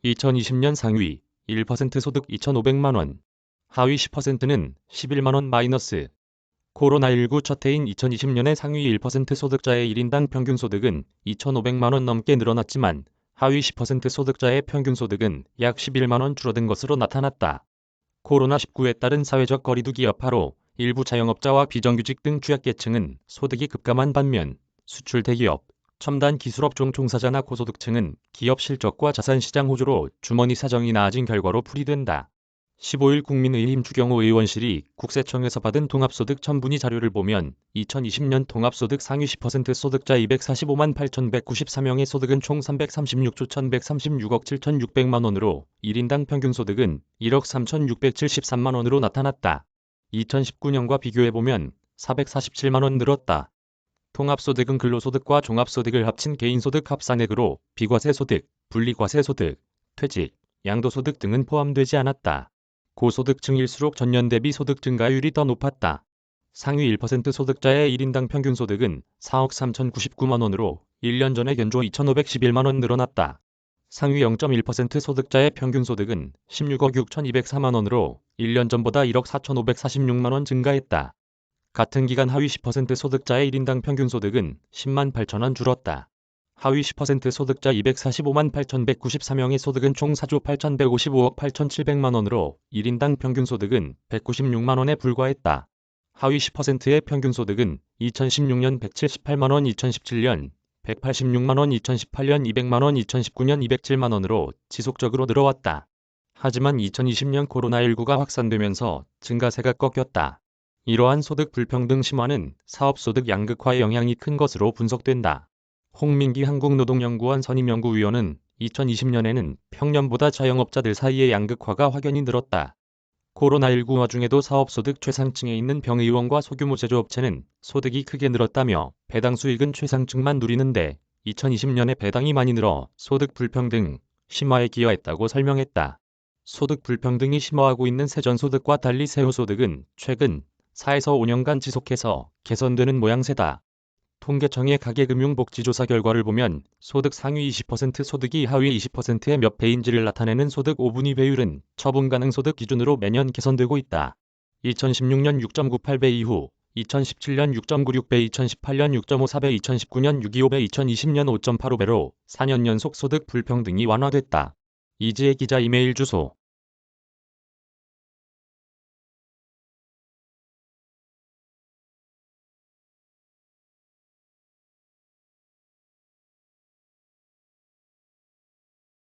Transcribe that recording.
(2020년) 상위 1% 소득 2,500만 원, 하위 10%는 11만 원 마이너스. 코로나19 첫 해인 2020년에 상위 1% 소득자의 1인당 평균 소득은 2,500만 원 넘게 늘어났지만 하위 10% 소득자의 평균 소득은 약 11만 원 줄어든 것으로 나타났다. 코로나19에 따른 사회적 거리두기 여파로 일부 자영업자와 비정규직 등 취약계층은 소득이 급감한 반면 수출 대기업, 첨단 기술업종 종사자나 고소득층은 기업 실적과 자산시장 호조로 주머니 사정이 나아진 결과로 풀이된다. 15일 국민의힘 주경호 의원실이 국세청에서 받은 통합소득 첨부니 자료를 보면 2020년 통합소득 상위 10% 소득자 245만 8,194명의 소득은 총 336조 1,136억 7,600만 원으로 1인당 평균 소득은 1억 3,673만 원으로 나타났다. 2019년과 비교해보면 447만 원 늘었다. 통합소득은 근로소득과 종합소득을 합친 개인소득 합산액으로 비과세소득, 분리과세소득, 퇴직, 양도소득 등은 포함되지 않았다. 고소득층일수록 전년 대비 소득 증가율이 더 높았다. 상위 1% 소득자의 1인당 평균 소득은 4억 3,099만 원으로 1년 전에 견조 2,511만 원 늘어났다. 상위 0.1% 소득자의 평균 소득은 16억 6,204만 원으로 1년 전보다 1억 4,546만 원 증가했다. 같은 기간 하위 10% 소득자의 1인당 평균 소득은 10만 8천 원 줄었다. 하위 10% 소득자 245만 8,194명의 소득은 총 4조 8,155억 8,700만 원으로 1인당 평균 소득은 196만 원에 불과했다. 하위 10%의 평균 소득은 2016년 178만 원, 2017년 186만 원, 2018년 200만 원, 2019년 207만 원으로 지속적으로 늘어왔다. 하지만 2020년 코로나19가 확산되면서 증가세가 꺾였다. 이러한 소득 불평등 심화는 사업소득 양극화에 영향이 큰 것으로 분석된다. 홍민기 한국노동연구원 선임연구위원은 2020년에는 평년보다 자영업자들 사이의 양극화가 확연히 늘었다. 코로나19 와중에도 사업소득 최상층에 있는 병의원과 소규모 제조업체는 소득이 크게 늘었다며 배당 수익은 최상층만 누리는데 2020년에 배당이 많이 늘어 소득 불평등 심화에 기여했다고 설명했다. 소득 불평등이 심화하고 있는 세전소득과 달리 세후소득은 최근 4에서 5년간 지속해서 개선되는 모양새다. 통계청의 가계금융복지조사 결과를 보면 소득 상위 20% 소득이 하위 20%의 몇 배인지를 나타내는 소득 5분위 배율은 처분 가능 소득 기준으로 매년 개선되고 있다. 2016년 6.98배 이후 2017년 6.96배, 2018년 6.54배, 2019년 6.25배, 2020년 5.85배로 4년 연속 소득 불평등이 완화됐다. 이지혜 기자 이메일 주소